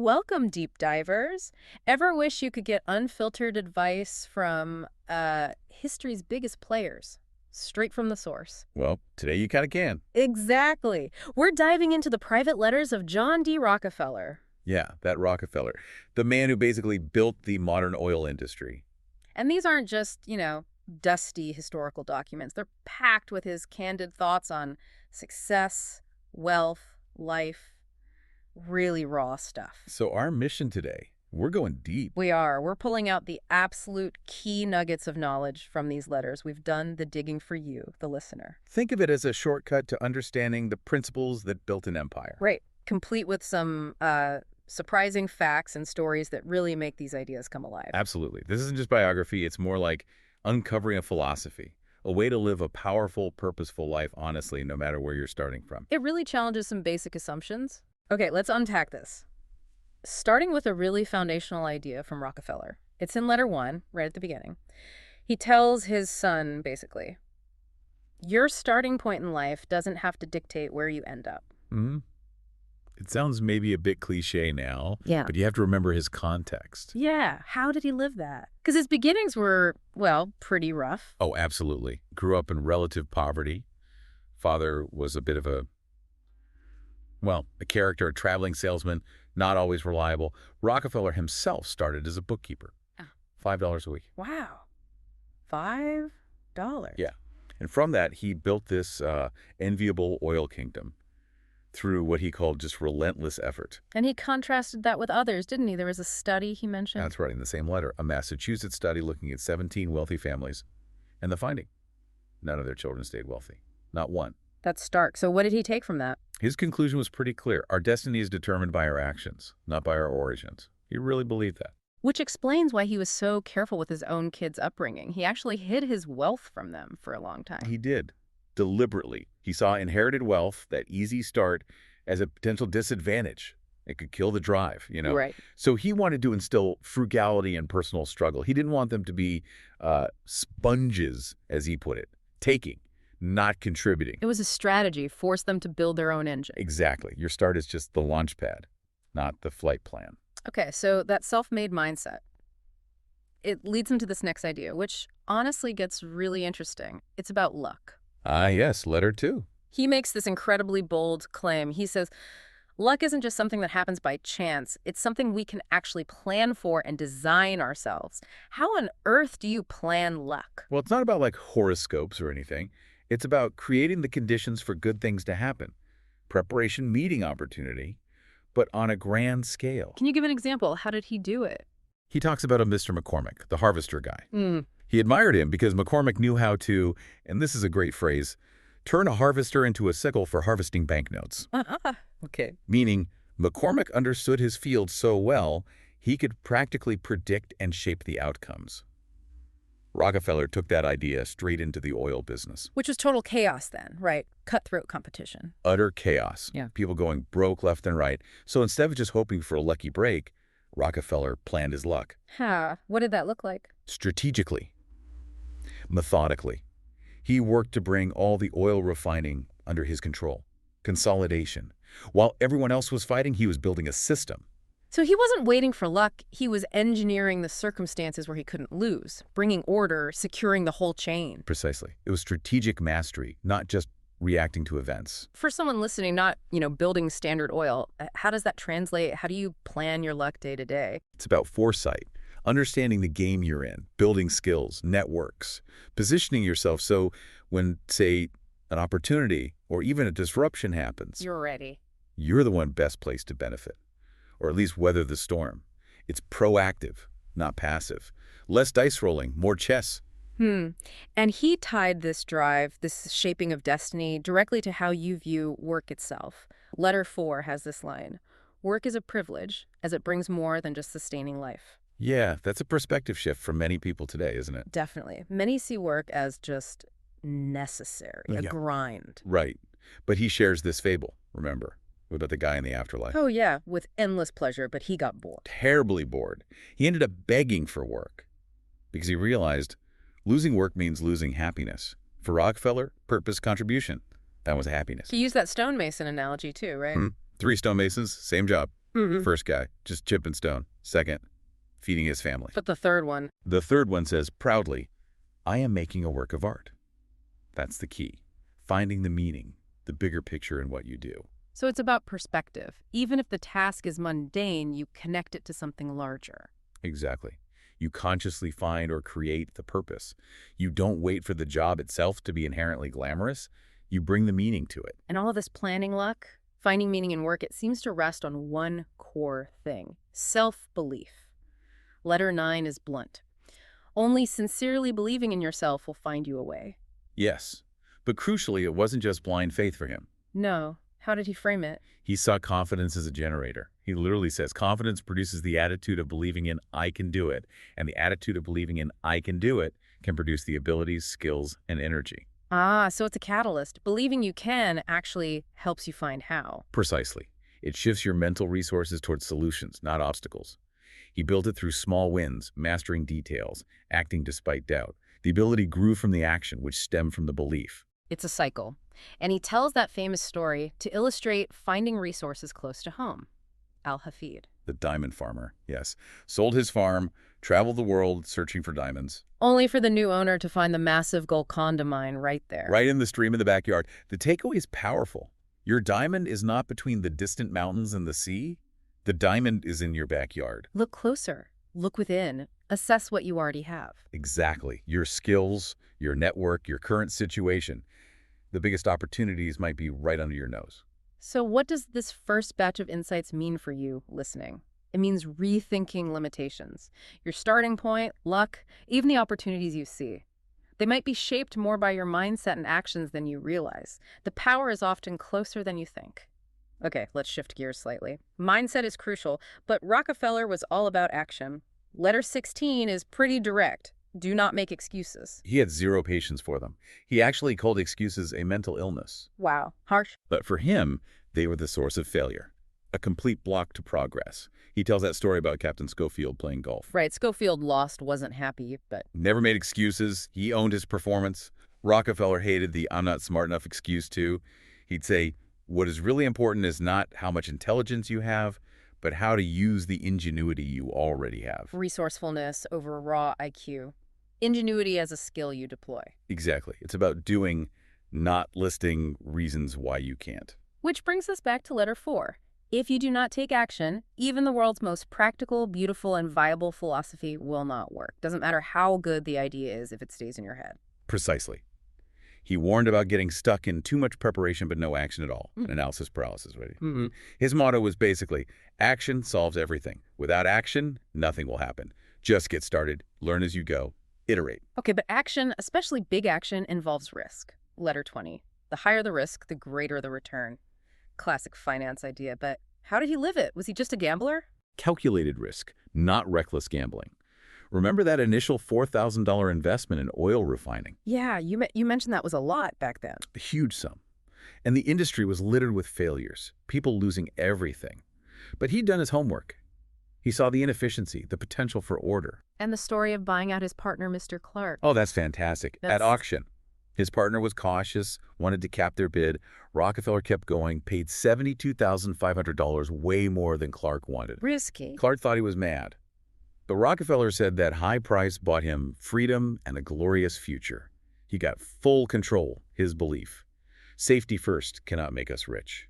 Welcome, deep divers. Ever wish you could get unfiltered advice from history's biggest players, straight from the source? Well, today you kind of can. Exactly. We're diving into the private letters of John D. Rockefeller. Yeah, that Rockefeller, the man who basically built the modern oil industry. And these aren't just, dusty historical documents. They're packed with his candid thoughts on success, wealth, life, really raw stuff. So our mission today, we're going deep. We are. We're pulling out the absolute key nuggets of knowledge from these letters. We've done the digging for you, the listener. Think of it as a shortcut to understanding the principles that built an empire. Right. Complete with some surprising facts and stories that really make these ideas come alive. Absolutely. This isn't just biography. It's more like uncovering a philosophy, a way to live a powerful, purposeful life, honestly, no matter where you're starting from. It really challenges some basic assumptions. Okay, let's unpack this. Starting with a really foundational idea from Rockefeller. It's in letter 1, right at the beginning. He tells his son, basically, your starting point in life doesn't have to dictate where you end up. Hmm. It sounds maybe a bit cliche now, Yeah. but you have to remember his context. Yeah, how did he live that? Because his beginnings were, well, pretty rough. Oh, absolutely. Grew up in relative poverty. Father was a bit of a character, a traveling salesman, not always reliable. Rockefeller himself started as a bookkeeper. Ah. $5 a week. Wow. $5? Yeah. And from that, he built this enviable oil kingdom through what he called just relentless effort. And he contrasted that with others, didn't he? There was a study he mentioned. That's right, in the same letter, a Massachusetts study looking at 17 wealthy families. And the finding, none of their children stayed wealthy. Not one. That's stark. So what did he take from that? His conclusion was pretty clear. Our destiny is determined by our actions, not by our origins. He really believed that. Which explains why he was so careful with his own kids' upbringing. He actually hid his wealth from them for a long time. He did. Deliberately. He saw inherited wealth, that easy start, as a potential disadvantage. It could kill the drive, Right. So he wanted to instill frugality and personal struggle. He didn't want them to be sponges, as he put it, taking, not contributing. It was a strategy, force them to build their own engine. Exactly. Your start is just the launch pad, not the flight plan. Okay, so that self-made mindset, it leads him to this next idea, which honestly gets really interesting. It's about luck. Ah, yes, letter 2. He makes this incredibly bold claim. He says, luck isn't just something that happens by chance. It's something we can actually plan for and design ourselves. How on earth do you plan luck? Well, it's not about like horoscopes or anything. It's about creating the conditions for good things to happen. Preparation meeting opportunity, but on a grand scale. Can you give an example? How did he do it? He talks about a Mr. McCormick, the harvester guy. Hmm. He admired him because McCormick knew how to, and this is a great phrase, turn a harvester into a sickle for harvesting banknotes. Okay. Meaning, McCormick understood his field so well, he could practically predict and shape the outcomes. Rockefeller took that idea straight into the oil business. Which was total chaos then, right? Cutthroat competition. Utter chaos. Yeah. People going broke left and right. So instead of just hoping for a lucky break, Rockefeller planned his luck. What did that look like? Strategically. Methodically. He worked to bring all the oil refining under his control. Consolidation. While everyone else was fighting, he was building a system. So he wasn't waiting for luck. He was engineering the circumstances where he couldn't lose, bringing order, securing the whole chain. Precisely. It was strategic mastery, not just reacting to events. For someone listening, not, building Standard Oil, how does that translate? How do you plan your luck day to day? It's about foresight, understanding the game you're in, building skills, networks, positioning yourself so when, say, an opportunity or even a disruption happens, You're ready. you're the one best placed to benefit, or at least weather the storm. It's proactive, not passive. Less dice rolling, more chess. And he tied this drive, this shaping of destiny, directly to how you view work itself. Letter 4 has this line, work is a privilege as it brings more than just sustaining life. Yeah, that's a perspective shift for many people today, isn't it? Definitely. Many see work as just necessary, a Yeah. grind. Right. But he shares this fable, remember, about the guy in the afterlife. Oh yeah, with endless pleasure, but he got bored. Terribly bored. He ended up begging for work because he realized losing work means losing happiness. For Rockefeller, purpose, contribution. That was happiness. He used that stonemason analogy too, right? 3 stonemasons, same job. Hmm. First guy, just chip and stone. Second, feeding his family. But the third one. The third one says proudly, I am making a work of art. That's the key. Finding the meaning, the bigger picture in what you do. So it's about perspective. Even if the task is mundane, you connect it to something larger. Exactly. You consciously find or create the purpose. You don't wait for the job itself to be inherently glamorous. You bring the meaning to it. And all of this planning luck, finding meaning in work, it seems to rest on one core thing: self-belief. Letter 9 is blunt. Only sincerely believing in yourself will find you a way. Yes. But crucially, it wasn't just blind faith for him. No. How did he frame it? He saw confidence as a generator. He literally says, confidence produces the attitude of believing in I can do it, and the attitude of believing in I can do it can produce the abilities, skills, and energy. Ah, so it's a catalyst. Believing you can actually helps you find how. Precisely. It shifts your mental resources towards solutions, not obstacles. He built it through small wins, mastering details, acting despite doubt. The ability grew from the action, which stemmed from the belief. It's a cycle. And he tells that famous story to illustrate finding resources close to home. Al-Hafid. The diamond farmer, yes. Sold his farm, traveled the world searching for diamonds. Only for the new owner to find the massive Golconda mine right there. Right in the stream in the backyard. The takeaway is powerful. Your diamond is not between the distant mountains and the sea. The diamond is in your backyard. Look closer. Look within. Assess what you already have. Exactly. Your skills, your network, your current situation. The biggest opportunities might be right under your nose. So what does this first batch of insights mean for you listening? It means rethinking limitations. Your starting point, luck, even the opportunities you see. They might be shaped more by your mindset and actions than you realize. The power is often closer than you think. Okay, let's shift gears slightly. Mindset is crucial, but Rockefeller was all about action. Letter 16 is pretty direct. Do not make excuses. He had zero patience for them. He actually called excuses a mental illness. Wow, harsh. But for him, they were the source of failure, a complete block to progress. He tells that story about Captain Schofield playing golf. Right, Schofield lost, wasn't happy, but... Never made excuses. He owned his performance. Rockefeller hated the I'm not smart enough excuse too. He'd say, what is really important is not how much intelligence you have, but how to use the ingenuity you already have. Resourcefulness over raw IQ. Ingenuity as a skill you deploy. Exactly. It's about doing, not listing reasons why you can't. Which brings us back to letter 4. If you do not take action, even the world's most practical, beautiful, and viable philosophy will not work. Doesn't matter how good the idea is if it stays in your head. Precisely. He warned about getting stuck in too much preparation but no action at all. Analysis paralysis, right? His motto was basically, action solves everything. Without action, nothing will happen. Just get started, learn as you go, iterate. Okay, but action, especially big action, involves risk. Letter 20. The higher the risk, the greater the return. Classic finance idea, but how did he live it? Was he just a gambler? Calculated risk, not reckless gambling. Remember that initial $4,000 investment in oil refining? Yeah, you mentioned that was a lot back then. A huge sum. And the industry was littered with failures, people losing everything. But he'd done his homework. He saw the inefficiency, the potential for order. And the story of buying out his partner, Mr. Clark. Oh, that's fantastic. At auction. His partner was cautious, wanted to cap their bid. Rockefeller kept going, paid $72,500, way more than Clark wanted. Risky. Clark thought he was mad. But Rockefeller said that high price bought him freedom and a glorious future. He got full control, his belief. Safety first cannot make us rich.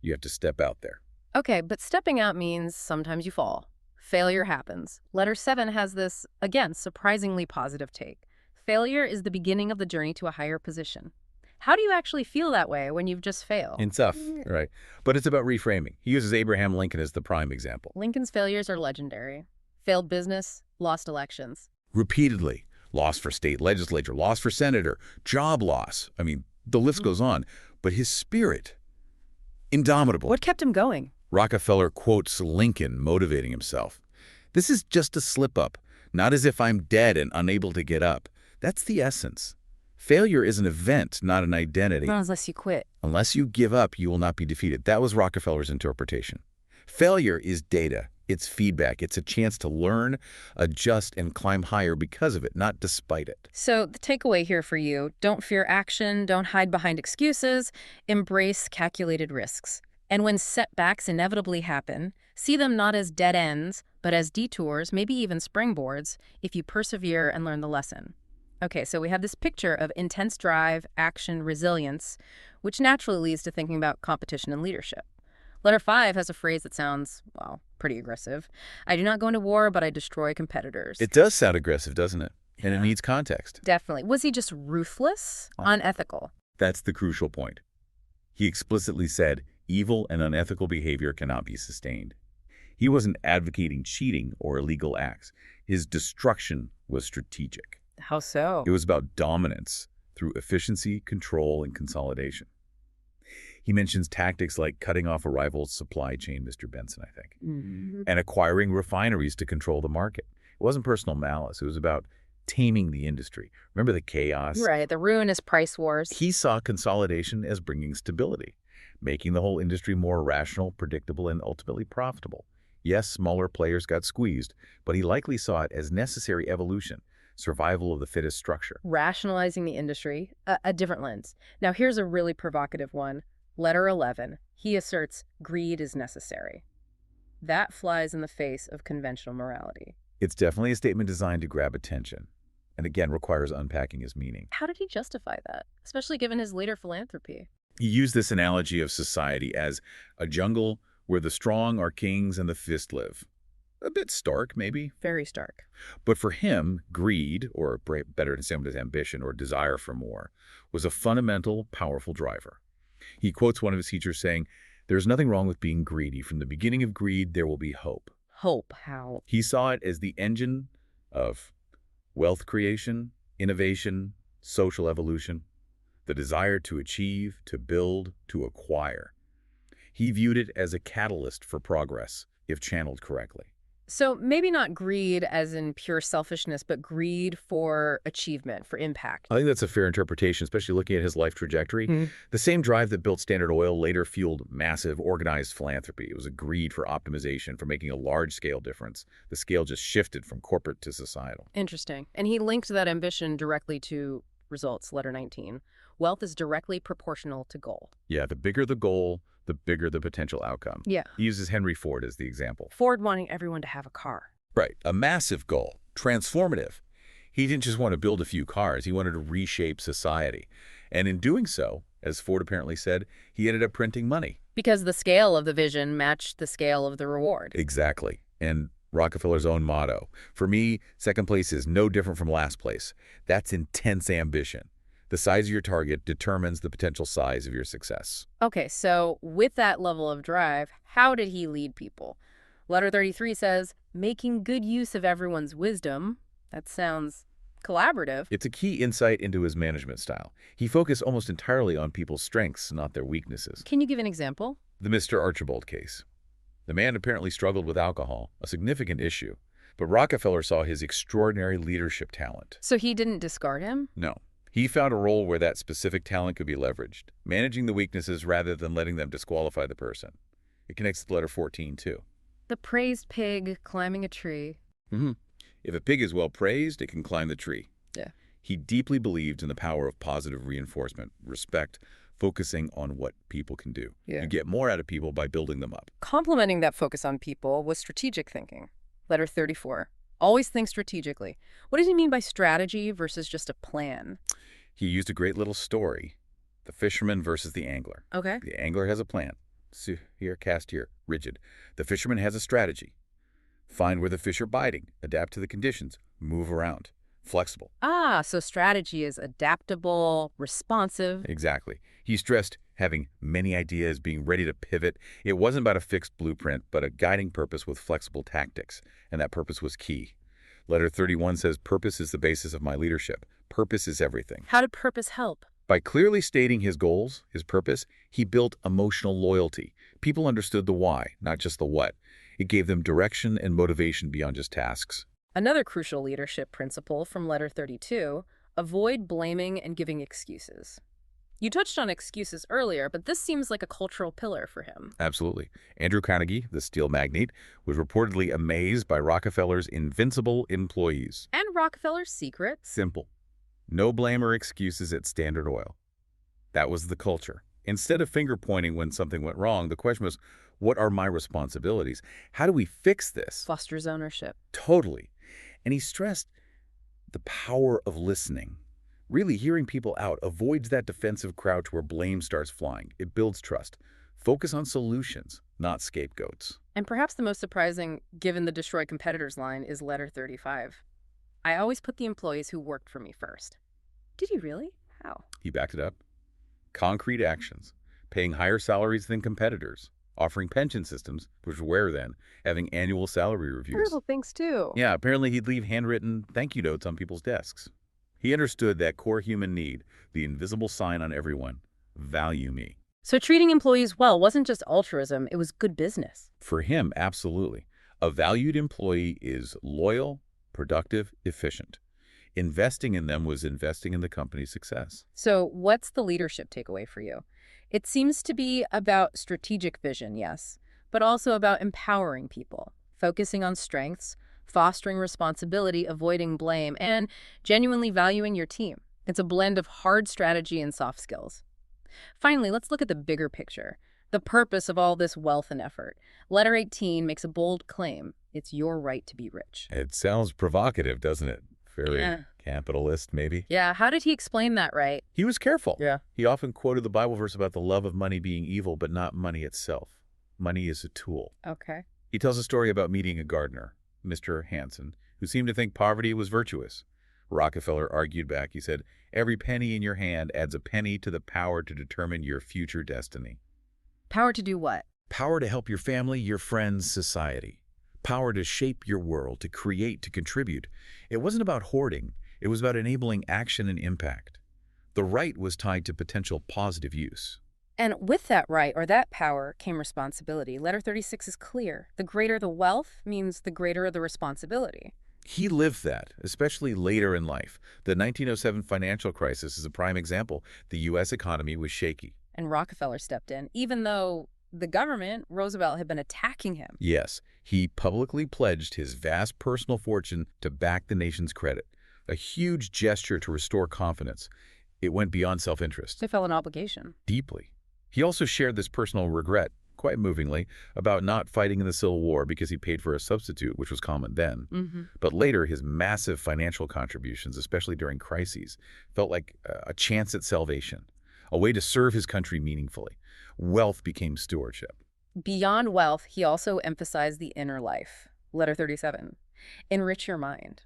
You have to step out there. Okay, but stepping out means sometimes you fall. Failure happens. Letter 7 has this, again, surprisingly positive take. Failure is the beginning of the journey to a higher position. How do you actually feel that way when you've just failed? It's tough, right? But it's about reframing. He uses Abraham Lincoln as the prime example. Lincoln's failures are legendary. Failed business, lost elections. Repeatedly. Lost for state legislature, lost for senator, job loss. I mean, the list goes on. But his spirit, indomitable. What kept him going? Rockefeller quotes Lincoln motivating himself. This is just a slip-up, not as if I'm dead and unable to get up. That's the essence. Failure is an event, not an identity. Not unless you quit. Unless you give up, you will not be defeated. That was Rockefeller's interpretation. Failure is data. It's feedback. It's a chance to learn, adjust, and climb higher because of it, not despite it. So the takeaway here for you, don't fear action, don't hide behind excuses, embrace calculated risks. And when setbacks inevitably happen, see them not as dead ends, but as detours, maybe even springboards, if you persevere and learn the lesson. Okay, so we have this picture of intense drive, action, resilience, which naturally leads to thinking about competition and leadership. Letter 5 has a phrase that sounds, well, pretty aggressive. I do not go into war, but I destroy competitors. It does sound aggressive, doesn't it? And it needs context. Definitely. Was he just ruthless? Unethical? That's the crucial point. He explicitly said evil and unethical behavior cannot be sustained. He wasn't advocating cheating or illegal acts. His destruction was strategic. How so? It was about dominance through efficiency, control, and consolidation. He mentions tactics like cutting off a rival's supply chain, Mr. Benson, I think, and acquiring refineries to control the market. It wasn't personal malice. It was about taming the industry. Remember the chaos? Right, the ruinous price wars. He saw consolidation as bringing stability, making the whole industry more rational, predictable, and ultimately profitable. Yes, smaller players got squeezed, but he likely saw it as necessary evolution, survival of the fittest structure. Rationalizing the industry, a different lens. Now here's a really provocative one. Letter 11. He asserts greed is necessary. That flies in the face of conventional morality. It's definitely a statement designed to grab attention, and again requires unpacking his meaning. How did he justify that, especially given his later philanthropy? He used this analogy of society as a jungle where the strong are kings and the fist live. A bit stark, maybe. Very stark. But for him, greed, or better to say it as ambition or desire for more, was a fundamental, powerful driver. He quotes one of his teachers saying, "There's nothing wrong with being greedy. From the beginning of greed, there will be hope." Hope, how? He saw it as the engine of wealth creation, innovation, social evolution, the desire to achieve, to build, to acquire. He viewed it as a catalyst for progress, if channeled correctly. So maybe not greed as in pure selfishness, but greed for achievement, for impact. I think that's a fair interpretation, especially looking at his life trajectory. The same drive that built Standard Oil later fueled massive, organized philanthropy. It was a greed for optimization, for making a large-scale difference. The scale just shifted from corporate to societal. Interesting. And he linked that ambition directly to results, letter 19. Wealth is directly proportional to goal. Yeah, the bigger the goal, the bigger the potential outcome. Yeah. He uses Henry Ford as the example. Ford wanting everyone to have a car. Right. A massive goal. Transformative. He didn't just want to build a few cars. He wanted to reshape society. And in doing so, as Ford apparently said, he ended up printing money. Because the scale of the vision matched the scale of the reward. Exactly. And Rockefeller's own motto. For me, second place is no different from last place. That's intense ambition. The size of your target determines the potential size of your success. Okay, so with that level of drive, how did he lead people? Letter 33 says, making good use of everyone's wisdom. That sounds collaborative. It's a key insight into his management style. He focused almost entirely on people's strengths, not their weaknesses. Can you give an example? The Mr. Archibald case. The man apparently struggled with alcohol, a significant issue. But Rockefeller saw his extraordinary leadership talent. So he didn't discard him? No. He found a role where that specific talent could be leveraged, managing the weaknesses rather than letting them disqualify the person. It connects to letter 14, too. The praised pig climbing a tree. If a pig is well praised, it can climb the tree. Yeah. He deeply believed in the power of positive reinforcement, respect, focusing on what people can do. Yeah. You get more out of people by building them up. Complementing that focus on people was strategic thinking. Letter 34. Always think strategically. What does he mean by strategy versus just a plan? He used a great little story. The fisherman versus the angler. Okay. The angler has a plan. See here, cast here, rigid. The fisherman has a strategy. Find where the fish are biting, adapt to the conditions, move around, flexible. Ah, so strategy is adaptable, responsive. Exactly. He stressed having many ideas, being ready to pivot. It wasn't about a fixed blueprint, but a guiding purpose with flexible tactics, and that purpose was key. Letter 31 says, purpose is the basis of my leadership. Purpose is everything. How did purpose help? By clearly stating his goals, his purpose, he built emotional loyalty. People understood the why, not just the what. It gave them direction and motivation beyond just tasks. Another crucial leadership principle from letter 32, avoid blaming and giving excuses. You touched on excuses earlier, but this seems like a cultural pillar for him. Absolutely. Andrew Carnegie, the steel magnate, was reportedly amazed by Rockefeller's invincible employees. And Rockefeller's secret? Simple. No blame or excuses at Standard Oil. That was the culture. Instead of finger pointing when something went wrong, the question was, what are my responsibilities? How do we fix this? Fosters ownership. Totally. And he stressed the power of listening. Really hearing people out avoids that defensive crouch where blame starts flying. It builds trust. Focus on solutions, not scapegoats. And perhaps the most surprising, given the destroy competitors line, is letter 35. I always put the employees who worked for me first. Did you really? How? He backed it up. Concrete actions. Paying higher salaries than competitors. Offering pension systems, which were rare then. Having annual salary reviews. Little things, too. Yeah, apparently he'd leave handwritten thank you notes on people's desks. He understood that core human need, the invisible sign on everyone, value me. So treating employees well wasn't just altruism, it was good business. For him, absolutely. A valued employee is loyal, productive, efficient. Investing in them was investing in the company's success. So what's the leadership takeaway for you? It seems to be about strategic vision, yes, but also about empowering people, focusing on strengths, fostering responsibility, avoiding blame, and genuinely valuing your team. It's a blend of hard strategy and soft skills. Finally, let's look at the bigger picture, the purpose of all this wealth and effort. Letter 18 makes a bold claim. It's your right to be rich. It sounds provocative, doesn't it? Very capitalist, maybe? Yeah, how did he explain that right? He was careful. Yeah. He often quoted the Bible verse about the love of money being evil, but not money itself. Money is a tool. Okay. He tells a story about meeting a gardener, Mr. Hanson, who seemed to think poverty was virtuous. Rockefeller argued back. He said, every penny in your hand adds a penny to the power to determine your future destiny. Power to do what? Power to help your family, your friends, society. Power to shape your world, to create, to contribute. It wasn't about hoarding. It was about enabling action and impact. The right was tied to potential positive use. And with that right, or that power, came responsibility. Letter 36 is clear. The greater the wealth means the greater the responsibility. He lived that, especially later in life. The 1907 financial crisis is a prime example. The U.S. economy was shaky. And Rockefeller stepped in, even though the government, Roosevelt, had been attacking him. Yes, he publicly pledged his vast personal fortune to back the nation's credit. A huge gesture to restore confidence. It went beyond self-interest. They felt an obligation. Deeply. He also shared this personal regret, quite movingly, about not fighting in the Civil War because he paid for a substitute, which was common then. But later, his massive financial contributions, especially during crises, felt like a chance at salvation, a way to serve his country meaningfully. Wealth became stewardship. Beyond wealth, he also emphasized the inner life. Letter 37. Enrich your mind.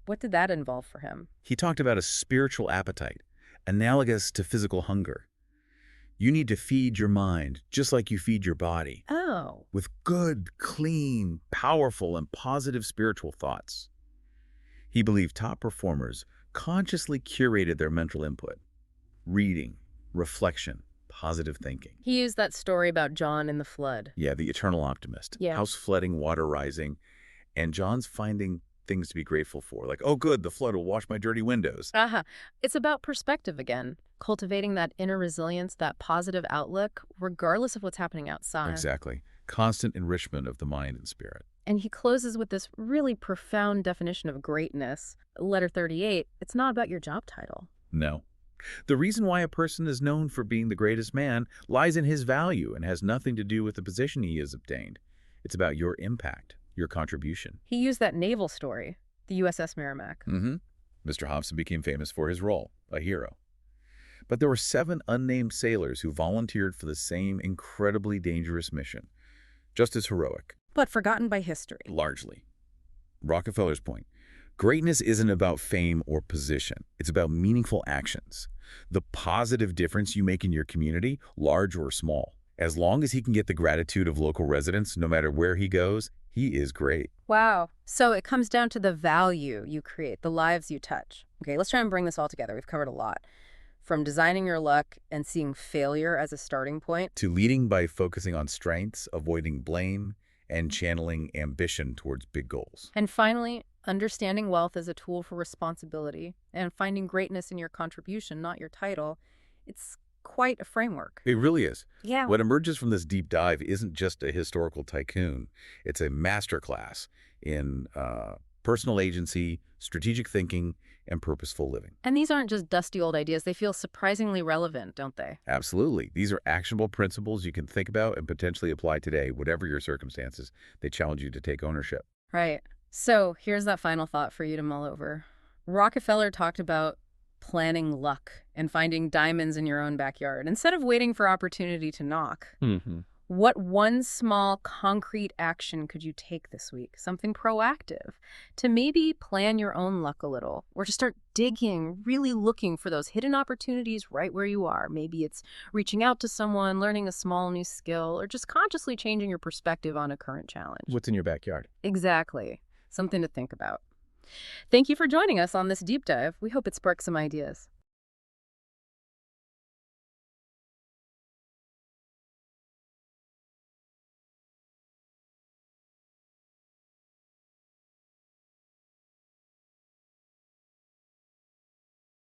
What did that involve for him? He talked about a spiritual appetite, analogous to physical hunger. You need to feed your mind just like you feed your body. Oh. With good, clean, powerful, and positive spiritual thoughts. He believed top performers consciously curated their mental input. Reading, reflection, positive thinking. He used that story about John in the flood. Yeah, the eternal optimist. Yeah. House flooding, water rising, and John's finding things to be grateful for. Like, oh good, the flood will wash my dirty windows. It's about perspective again. Cultivating that inner resilience, that positive outlook, regardless of what's happening outside. Exactly. Constant enrichment of the mind and spirit. And he closes with this really profound definition of greatness. Letter 38, it's not about your job title. No. The reason why a person is known for being the greatest man lies in his value and has nothing to do with the position he has obtained. It's about your impact, your contribution. He used that naval story, the USS Merrimack. Mr. Hobson became famous for his role, a hero. But there were 7 unnamed sailors who volunteered for the same incredibly dangerous mission, just as heroic. But forgotten by history. Largely. Rockefeller's point. Greatness isn't about fame or position. It's about meaningful actions. The positive difference you make in your community, large or small. As long as he can get the gratitude of local residents, no matter where he goes, he is great. Wow. So it comes down to the value you create, the lives you touch. Okay, let's try and bring this all together. We've covered a lot. From designing your luck and seeing failure as a starting point, to leading by focusing on strengths, avoiding blame, and channeling ambition towards big goals. And finally, understanding wealth as a tool for responsibility and finding greatness in your contribution, not your title. It's quite a framework. It really is. Yeah. What emerges from this deep dive isn't just a historical tycoon. It's a masterclass in personal agency, strategic thinking, and purposeful living. And these aren't just dusty old ideas. They feel surprisingly relevant, don't they? Absolutely. These are actionable principles you can think about and potentially apply today, whatever your circumstances. They challenge you to take ownership. Right. So here's that final thought for you to mull over. Rockefeller talked about planning luck and finding diamonds in your own backyard instead of waiting for opportunity to knock. What one small concrete action could you take this week? Something proactive to maybe plan your own luck a little, or to start digging, really looking for those hidden opportunities right where you are. Maybe it's reaching out to someone, learning a small new skill, or just consciously changing your perspective on a current challenge. What's in your backyard? Exactly. Something to think about. Thank you for joining us on this deep dive. We hope it sparks some ideas.